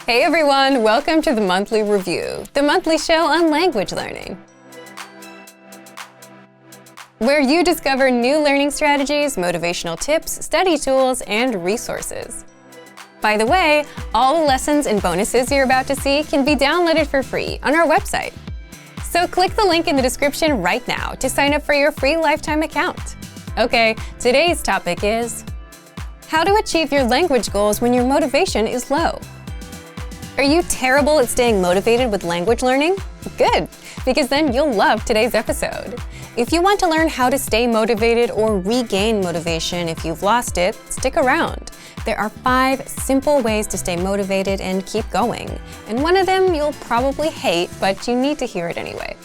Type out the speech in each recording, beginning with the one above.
Hey everyone, welcome to the Monthly Review, the monthly show on language learning, where you discover new learning strategies, motivational tips, study tools, and resources. By the way, all the lessons and bonuses you're about to see can be downloaded for free on our website. So click the link in the description right now to sign up for your free lifetime account. Okay, today's topic is how to achieve your language goals when your motivation is low. Are you terrible at staying motivated with language learning? Good, because then you'll love today's episode. If you want to learn how to stay motivated or regain motivation if you've lost it, stick around. There are 5 simple ways to stay motivated and keep going. And one of them you'll probably hate, but you need to hear it anyway.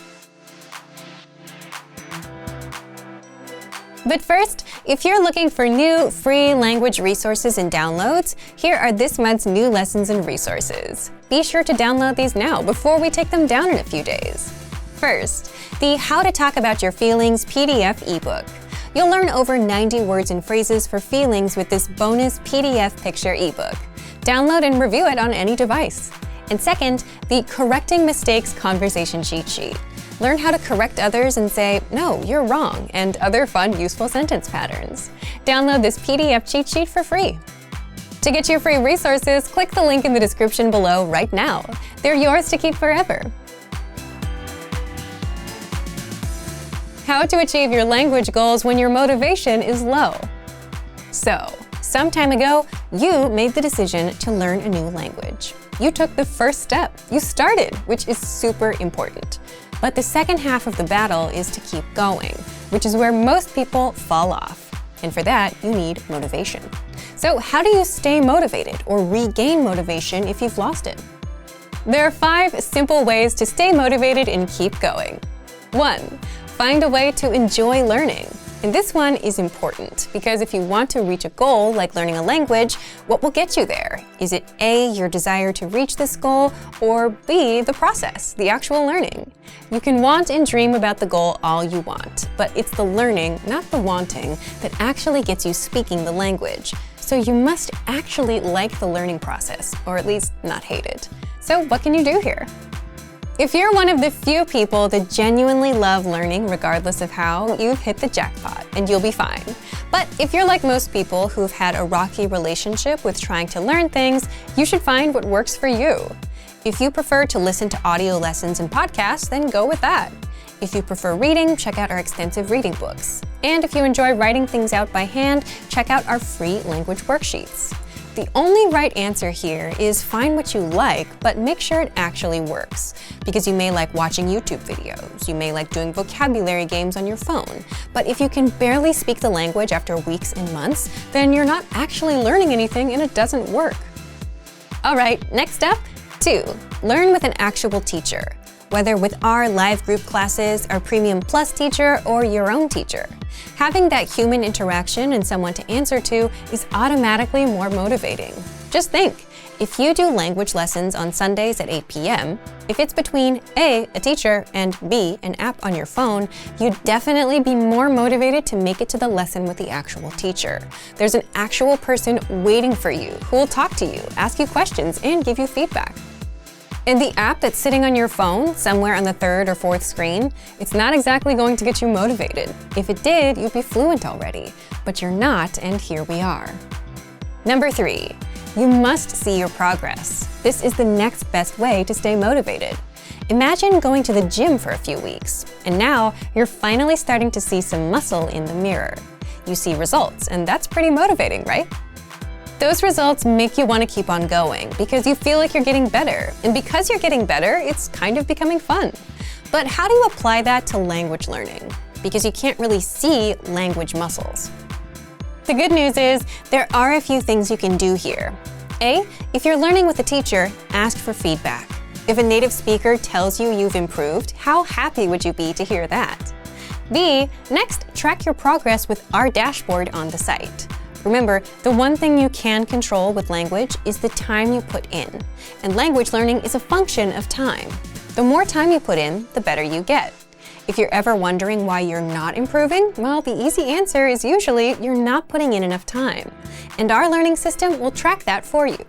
But first, if you're looking for new, free language resources and downloads, here are this month's new lessons and resources. Be sure to download these now before we take them down in a few days. First, the How to Talk About Your Feelings PDF ebook. You'll learn over 90 words and phrases for feelings with this bonus PDF picture ebook. Download and review it on any device. And second, the Correcting Mistakes Conversation Cheat Sheet. Learn how to correct others and say, "No, you're wrong," and other fun, useful sentence patterns. Download this PDF cheat sheet for free. To get your free resources, click the link in the description below right now. They're yours to keep forever. How to achieve your language goals when your motivation is low. So, some time ago, you made the decision to learn a new language. You took the first step. You started, which is super important. But the second half of the battle is to keep going, which is where most people fall off. And for that, you need motivation. So how do you stay motivated or regain motivation if you've lost it? There are 5 simple ways to stay motivated and keep going. 1. Find a way to enjoy learning. And this one is important because if you want to reach a goal like learning a language, what will get you there? Is it A, your desire to reach this goal, or B, the process, the actual learning? You can want and dream about the goal all you want, but it's the learning, not the wanting, that actually gets you speaking the language. So you must actually like the learning process, or at least not hate it. So what can you do here? If you're one of the few people that genuinely love learning regardless of how, you've hit the jackpot and you'll be fine. But if you're like most people who've had a rocky relationship with trying to learn things, you should find what works for you. If you prefer to listen to audio lessons and podcasts, then go with that. If you prefer reading, check out our extensive reading books. And if you enjoy writing things out by hand, check out our free language worksheets. The only right answer here is find what you like, but make sure it actually works. Because you may like watching YouTube videos, you may like doing vocabulary games on your phone, but if you can barely speak the language after weeks and months, then you're not actually learning anything and it doesn't work. All right, next up, 2. Learn with an actual teacher. Whether with our live group classes, our Premium Plus teacher, or your own teacher. Having that human interaction and someone to answer to is automatically more motivating. Just think, if you do language lessons on Sundays at 8 p.m., if it's between A, a teacher, and B, an app on your phone, you'd definitely be more motivated to make it to the lesson with the actual teacher. There's an actual person waiting for you who will talk to you, ask you questions, and give you feedback. And the app that's sitting on your phone, somewhere on the 3rd or 4th screen, it's not exactly going to get you motivated. If it did, you'd be fluent already. But you're not, and here we are. Number 3, you must see your progress. This is the next best way to stay motivated. Imagine going to the gym for a few weeks, and now you're finally starting to see some muscle in the mirror. You see results, and that's pretty motivating, right? Those results make you want to keep on going because you feel like you're getting better. And because you're getting better, it's kind of becoming fun. But how do you apply that to language learning? Because you can't really see language muscles. The good news is there are a few things you can do here. A, if you're learning with a teacher, ask for feedback. If a native speaker tells you you've improved, how happy would you be to hear that? B, next, track your progress with our dashboard on the site. Remember, the one thing you can control with language is the time you put in. And language learning is a function of time. The more time you put in, the better you get. If you're ever wondering why you're not improving, well, the easy answer is usually you're not putting in enough time. And our learning system will track that for you.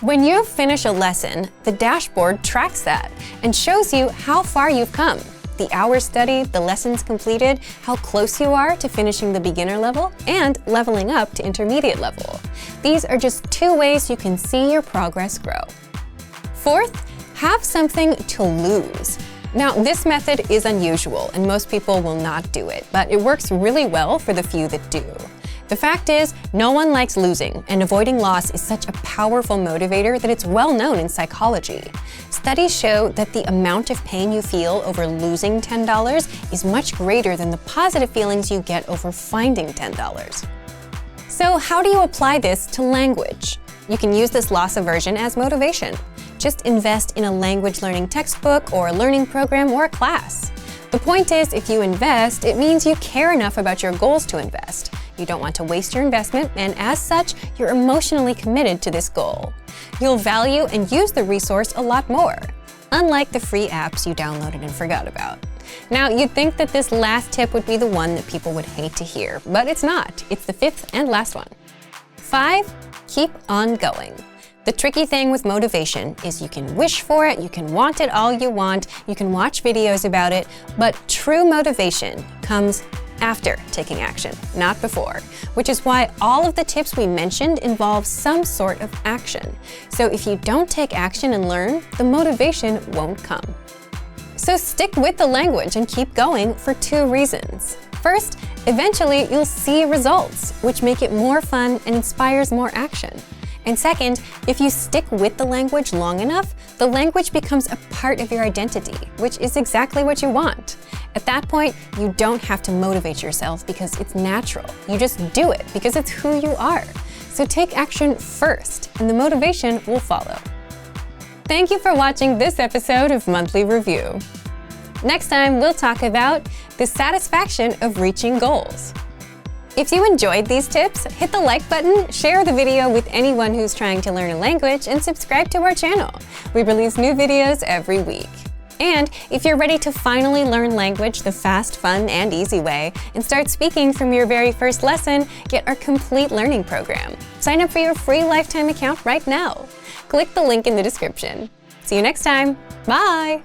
When you finish a lesson, the dashboard tracks that and shows you how far you've come, the hours studied, the lessons completed, how close you are to finishing the beginner level, and leveling up to intermediate level. These are just 2 ways you can see your progress grow. Fourth, have something to lose. Now, this method is unusual and most people will not do it, but it works really well for the few that do. The fact is, no one likes losing, and avoiding loss is such a powerful motivator that it's well known in psychology. Studies show that the amount of pain you feel over losing $10 is much greater than the positive feelings you get over finding $10. So how do you apply this to language? You can use this loss aversion as motivation. Just invest in a language learning textbook or a learning program or a class. The point is, if you invest, it means you care enough about your goals to invest. You don't want to waste your investment, and as such, you're emotionally committed to this goal. You'll value and use the resource a lot more, unlike the free apps you downloaded and forgot about. Now, you'd think that this last tip would be the one that people would hate to hear, but it's not. It's the 5th and last one. 5, keep on going. The tricky thing with motivation is you can wish for it, you can want it all you want, you can watch videos about it, but true motivation comes after taking action, not before, which is why all of the tips we mentioned involve some sort of action. So if you don't take action and learn, the motivation won't come. So stick with the language and keep going for 2 reasons. First, eventually you'll see results, which make it more fun and inspires more action. And second, if you stick with the language long enough, the language becomes a part of your identity, which is exactly what you want. At that point, you don't have to motivate yourself because it's natural. You just do it because it's who you are. So take action first, and the motivation will follow. Thank you for watching this episode of Monthly Review. Next time, we'll talk about the satisfaction of reaching goals. If you enjoyed these tips, hit the like button, share the video with anyone who's trying to learn a language, and subscribe to our channel. We release new videos every week. And if you're ready to finally learn language the fast, fun, and easy way, and start speaking from your very first lesson, get our complete learning program. Sign up for your free lifetime account right now. Click the link in the description. See you next time. Bye!